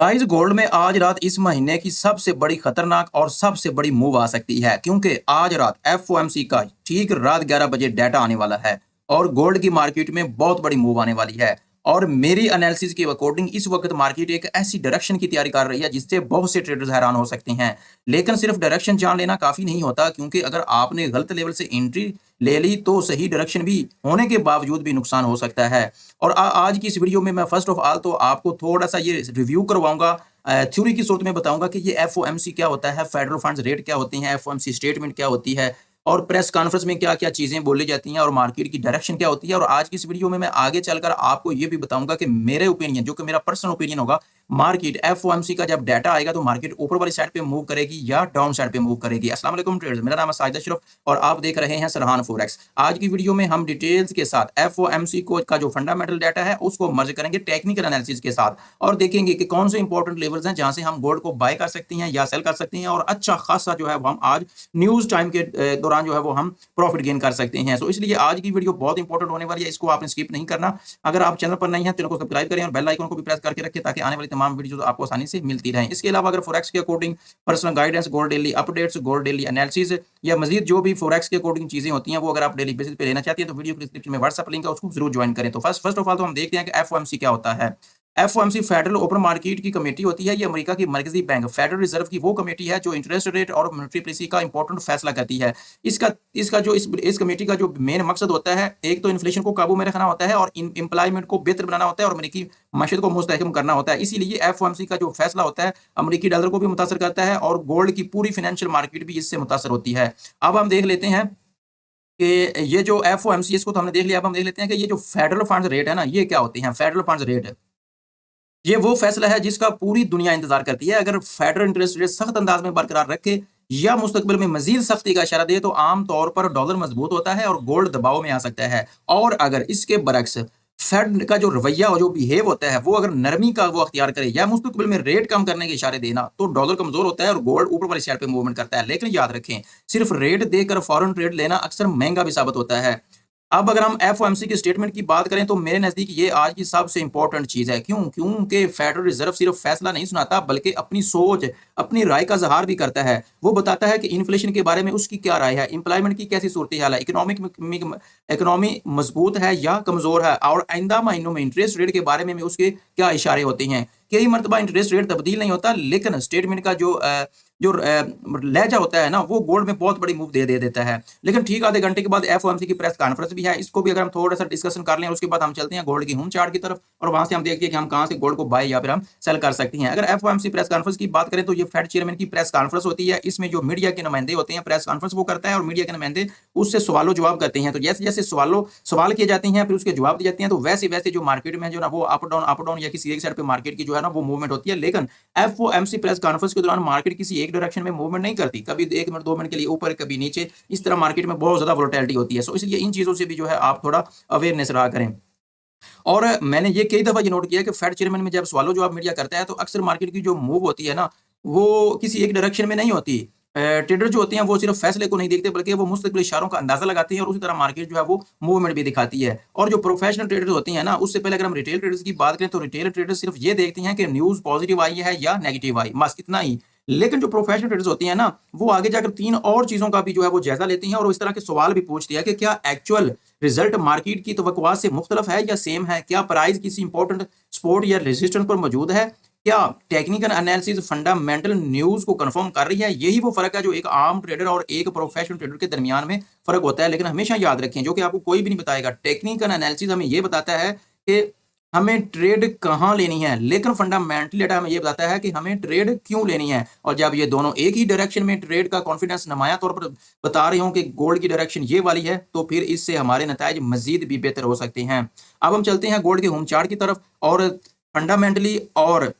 Guys gold में आज रात इस महीने की सबसे बड़ी खतरनाक और सबसे बड़ी मूव आ सकती है क्योंकि आज रात एफओएमसी का ठीक रात 11 बजे डाटा आने वाला है और गोल्ड की मार्केट में बहुत बड़ी मूव आने वाली है। और मेरी एनालिसिस के अकॉर्डिंग इस वक्त मार्केट एक ऐसी डायरेक्शन की तैयारी कर रही है जिससे बहुत से ट्रेडर्स हैरान हो सकते हैं। लेकिन सिर्फ डायरेक्शन जान लेना काफी नहीं होता, क्योंकि अगर आपने गलत लेवल से एंट्री ले ली तो सही डायरेक्शन भी होने के बावजूद भी नुकसान हो सकता है। और आज की इस वीडियो में मैं फर्स्ट ऑफ ऑल तो आपको थोड़ा सा ये रिव्यू करवाऊंगा, थ्योरी की सूरत में बताऊंगा कि ये एफओएमसी क्या होता है, फेडरल फंड्स रेट क्या होते हैं, एफओएमसी स्टेटमेंट क्या होती है और प्रेस कॉन्फ्रेंस में क्या क्या चीजें बोली जाती हैं और मार्केट की डायरेक्शन क्या होती है। और आज की इस वीडियो में मैं आगे चलकर आपको ये भी बताऊंगा कि मेरे ओपिनियन, जो कि मेरा पर्सनल ओपिनियन होगा, मार्केट एफओएमसी का जब डाटा आएगा तो मार्केट ऊपर वाली साइड पे मूव करेगी या डाउन साइड पे मूव करेगी। अस्सलाम वालेकुम ट्रेडर्स, मेरा नाम है साजिद अशरफ और आप देख रहे हैं सरहान फॉरेक्स। आज की वीडियो में हम डिटेल्स के साथ एफओएमसी को का जो फंडामेंटल डाटा है उसको मर्ज करेंगे टेक्निकल एनालिसिस के साथ और देखेंगे कि कौन से इंपॉर्टेंट लेवल्स हैं जहां से हम गोल्ड को बाय कर सकते हैं या सेल कर सकते हैं और अच्छा खासा जो है वो हम आज न्यूज टाइम के दौरान जो है वो हम प्रॉफिट गेन कर सकते हैं। तो इसलिए आज की वीडियो बहुत इंपॉर्टेंट होने वाली है, इसको आपने स्किप नहीं करना। अगर आप चैनल पर नहीं है तो सब्सक्राइब करें और बेल आइकन को भी प्रेस करके रखें ताकि आने वाली तमाम वीडियो आपको आसानी से मिलती रहें। इसके अलावा अगर फॉरेक्स के according personal guidance, gold daily updates, gold daily analysis या मजीद जो भी फॉरेक्स के अकॉर्डिंग चीजें होती हैं वो अगर आप डेली बेसिस पे लेना चाहते हैं तो वीडियो डिस्क्रिप्शन में व्हाट्सएप लिंक है, उसको जरूर ज्वाइन करें। तो फर्स्ट ऑफ ऑल तो हम देखते हैं कि एफओएमसी क्या होता है। एफओएमसी फेडरल ओपन मार्केट की कमेटी होती है। ये अमेरिका की मरकजी बैंक फेडरल रिजर्व की वो कमेटी है जो इंटरेस्ट रेट और मॉनेटरी पॉलिसी का इंपॉर्टेंट फैसला करती है। इसका इसका जो इस कमेटी का जो मेन मकसद होता है, एक तो इन्फ्लेशन को काबू में रखना होता है और एम्प्लॉयमेंट को बेहतर बनाना होता है और अमेरिकी माशत को मुस्तहकम करना होता है। इसीलिए एफओएमसी का जो फैसला होता है अमेरिकी डॉलर को भी मुतासर करता है और गोल्ड की पूरी फाइनेंशियल मार्केट भी इससे मुतासर होती है। अब हम देख लेते हैं कि ये जो एफओएमसी, इसको तो हमने देख लिया। अब हम देख लेते हैं कि ये जो फेडरल फंड्स रेट है ना, ये क्या होती हैं। फेडरल फंड्स रेट ये वो फैसला है जिसका पूरी दुनिया इंतजार करती है। अगर फेडरल इंटरेस्ट रेट सख्त अंदाज में बरकरार रखे या मुस्तकबिल में मजीद सख्ती का इशारा दे तो आम तौर पर डॉलर मजबूत होता है और गोल्ड दबाव में आ सकता है। और अगर इसके बरक्स फेड का जो रवैया और जो बिहेव होता है वो अगर नरमी का वो अख्तियार करे या मुस्तकबिल में रेट कम करने के इशारे देना तो डॉलर कमजोर होता है और गोल्ड ऊपर वाली साइड पे मूवमेंट करता है। लेकिन याद रखें, सिर्फ रेट देकर फॉरेन ट्रेड लेना अक्सर महंगा भी साबित होता है। अब अगर हम एफओएमसी के स्टेटमेंट की बात करें तो मेरे नजदीक ये आज की सबसे इंपॉर्टेंट चीज है। क्यों? क्योंकि फेडरल रिजर्व सिर्फ फैसला नहीं सुनाता बल्कि अपनी सोच, अपनी राय का इजहार भी करता है। वो बताता है कि इन्फ्लेशन के बारे में उसकी क्या राय है, एम्प्लॉयमेंट की कैसी सूरत हाल है, इकोनॉमी मजबूत है या कमजोर है और आइंदा महीनों में इंटरेस्ट रेट के बारे में उसके क्या इशारे होते हैं। कई मरतबा इंटरेस्ट रेट तब्दील नहीं होता लेकिन स्टेटमेंट का जो लहजा होता है ना वो गोल्ड में बहुत बड़ी मूव दे देता है। लेकिन ठीक आधे घंटे के बाद एफओएमसी की प्रेस कॉन्फ्रेंस भी है, इसको भी अगर हम थोड़ा सा डिस्कशन कर लें उसके बाद हम चलते हैं गोल्ड की होम चार्ट की तरफ और वहां से हम देखते हैं कि हम कहां से गोल्ड को बाय या फिर हम सेल कर सकते हैं। अगर एफओएमसी प्रेस कॉन्फ्रेंस की बात करें तो ये फेड चेयरमैन की प्रेस कॉन्फ्रेंस होती है। इसमें जो मीडिया के नुमाइंदे होते हैं प्रेस कॉन्फ्रेंस वो करता है और मीडिया के नुमाइंदे उससे सवालों जवाब करते हैं। तो जैसे जैसे सवाल किए जाते हैं फिर उसके जवाब दिए जाते हैं तो वैसे वैसे जो मार्केट में जो ना वो अप डाउन या किसी एक साइड पे मार्केट की जो है ना वो मूवमेंट होती है। लेकिन एफओएमसी प्रेस कॉन्फ्रेंस के दौरान मार्केट किसी एक डायरेक्शन में मूवमेंट नहीं करती, कभी 1 मिनट 2 मिनट के लिए ऊपर कभी नीचे, इस तरह मार्केट में बहुत ज्यादा वोलेटिलिटी होती है। सो इसलिए इन चीजों से भी जो है आप थोड़ा अवेयरनेस रहा करें। और मैंने ये कई दफा ये नोट किया कि फेड चेयरमैन में जब सवालों जवाब मीडिया करता है तो अक्सर मार्केट की जो मूव होती है ना वो किसी एक डायरेक्शन में नहीं होती। ट्रेडर जो होते हैं वो सिर्फ फैसले को नहीं देखते बल्कि वो मुस्तकिल इशारों का अंदाजा लगाते हैं और उसी तरह मार्केट जो है वो मूवमेंट भी दिखाती है। और जो प्रोफेशनल ट्रेडर्स होती हैं ना, उससे पहले अगर हम रिटेल ट्रेडर्स की बात करें तो रिटेल ट्रेडर्स सिर्फ ये देखते हैं कि न्यूज पॉजिटिव आई है या नेगेटिव आई, बस इतना ही। लेकिन जो प्रोफेशनल ट्रेडर्स होती हैं ना वो आगे जाकर 3 और चीजों का भी जो है वो जायजा लेती हैं और इस तरह के सवाल भी पूछती है कि क्या एक्चुअल रिजल्ट मार्केट की तवक्कुआत से मुख्तलिफ है या सेम है, क्या प्राइस किसी इंपॉर्टेंट सपोर्ट या रेजिस्टेंस पर मौजूद है, क्या टेक्निकल एनालिसिस फंडामेंटल न्यूज को कंफर्म कर रही है। यही वो फर्क है जो एक आम ट्रेडर और एक प्रोफेशनल ट्रेडर के दरमियान में फर्क होता है। लेकिन हमेशा याद रखें, जो कि आपको कोई भी नहीं बताएगा, टेक्निकल एनालिसिस हमें यह बताता है कि हमें ट्रेड कहाँ लेनी है, लेकिन फंडामेंटल डेटा हमें यह बताता है कि हमें ट्रेड क्यों लेनी है। और जब ये दोनों एक ही डायरेक्शन में ट्रेड का कॉन्फिडेंस नुमाया तौर पर बता रहे हो कि गोल्ड की डायरेक्शन ये वाली है तो फिर इससे हमारे नताइज मजीद भी बेहतर हो सकते हैं। अब हम चलते हैं गोल्ड के होम चार्ट की तरफ और फंडामेंटली और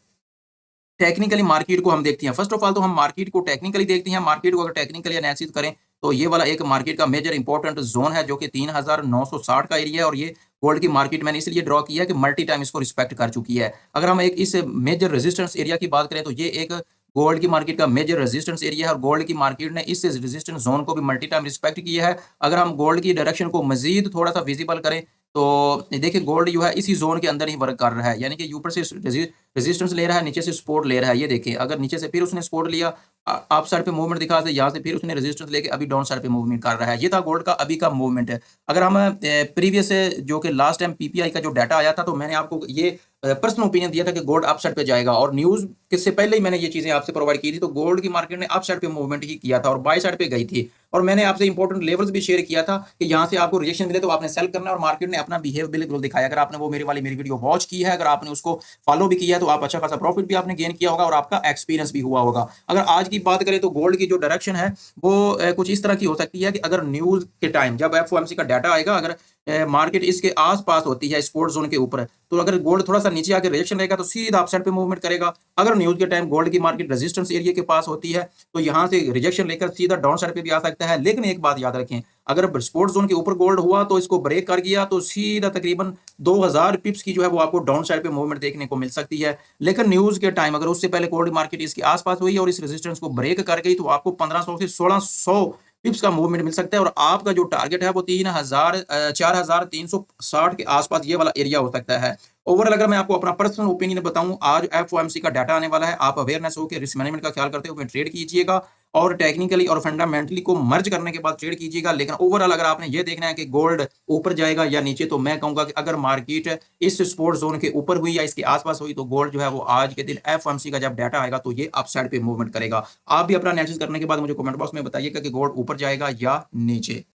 टेक्निकली मार्केट को हम देखते हैं। फर्स्ट ऑफ ऑल तो हम मार्केट को टेक्निकली देखते हैं। मार्केट को अगर टेक्निकली एनालिसिस करें तो ये वाला एक मार्केट का मेजर इंपॉर्टेंट जोन है जो कि 3960 का एरिया है और ये गोल्ड की मार्केट मैंने इसलिए ड्रॉ किया है कि मल्टी टाइम इसको रिस्पेक्ट कर चुकी है। अगर हम एक इस मेजर रेजिस्टेंस एरिया की बात करें तो ये एक गोल्ड की मार्केट का मेजर रेजिस्टेंस एरिया है और गोल्ड की मार्केट ने इस रेजिस्टेंस जोन को भी मल्टी टाइम रिस्पेक्ट किया है। अगर हम गोल्ड की डायरेक्शन को मजीद थोड़ा सा विजिबल करें तो देखिए गोल्ड जो है इसी जोन के अंदर ही वर्क कर रहा है, यानी कि ऊपर से रेजिस्टेंस ले रहा है, नीचे से सपोर्ट ले रहा है। ये देखिए, अगर नीचे से फिर उसने सपोर्ट लिया, अप साइड पे मूवमेंट दिखा से यहाँ से फिर उसने रेजिस्टेंस लेके अभी डाउन साइड पे मूवमेंट कर रहा है। ये था गोल्ड का अभी का मूवमेंट है। अगर हम प्रीवियस जो कि लास्ट टाइम पीपीआई का जो डाटा आया था, तो मैंने आपको ये पर्सनल ओपिनियन दिया था कि गोल्ड अप साइड पे जाएगा, और न्यूज किससे पहले ही मैंने ये चीजें आपसे प्रोवाइड की थी। तो गोल्ड की मार्केट ने अप साइड पे मूवमेंट ही किया था और बाय साइड पे गई थी, और मैंने आपसे इंपॉर्टेंट लेवल्स भी शेयर किया था कि यहाँ से आपको रिजेक्शन मिले तो आपने सेल करना है, और मार्केट ने अपना बिहेव बिल्कुल दिखाया। अगर आपने वो मेरी वीडियो वॉच की है, अगर आपने उसको फॉलो भी किया है, तो आप अच्छा खासा प्रॉफिट भी आपने गेन किया होगा और आपका एक्सपीरियंस भी हुआ होगा। अगर आज की बात करें तो गोल्ड की जो डायरेक्शन है वो कुछ इस तरह की हो सकती है कि अगर न्यूज के टाइम जब एफओएमसी का डाटा आएगा, अगर मार्केट इसके आसपास होती है स्पोर्ट जोन के ऊपर, तो अगर गोल्ड थोड़ा सा नीचे आके रिएक्शन रहेगा तो सीधा अपसाइड पे मूवमेंट करेगा। अगर न्यूज के टाइम गोल्ड की मार्केट रेजिस्टेंस एरिया के पास होती है, तो यहां से रिजेक्शन लेकर सीधा डाउन साइड पे भी आ सकता है। लेकिन एक बात याद रखें, अगर स्पोर्ट जोन के ऊपर गोल्ड हुआ तो इसको ब्रेक कर गया तो सीधा तकरीबन 2000 पिप्स की जो है वो आपको डाउन साइड पे मूवमेंट देखने को मिल सकती है। लेकिन न्यूज के टाइम अगर उससे पहले गोल्ड मार्केट इसके आसपास हुई और इस रेजिस्टेंस को ब्रेक कर गई, तो आपको 1500 से 1600 पिप्स का मूवमेंट मिल सकता है, और आपका जो टारगेट है वो 4360 के आसपास ये वाला एरिया हो सकता है। ओवरऑल अगर मैं आपको अपना पर्सनल ओपिनियन बताऊं, आज एफओएमसी का डाटा आने वाला है। आप अवेयरनेस हो के रिस्क मैनेजमेंट का ख्याल करते हुए ट्रेड कीजिएगा, और टेक्निकली और फंडामेंटली को मर्ज करने के बाद ट्रेड कीजिएगा। लेकिन ओवरऑल अगर आपने ये देखना है कि गोल्ड ऊपर जाएगा या नीचे, तो मैं कहूंगा कि अगर मार्केट इस सपोर्ट जोन के ऊपर हुई या इसके आसपास हुई, तो गोल्ड जो है वो आज के दिन एफओएमसी का जब डाटा आएगा तो ये अपसाइड पे मूवमेंट करेगा। आप भी अपना एनालिसिस करने के बाद मुझे कमेंट बॉक्स में बताइएगा कि गोल्ड ऊपर जाएगा या नीचे।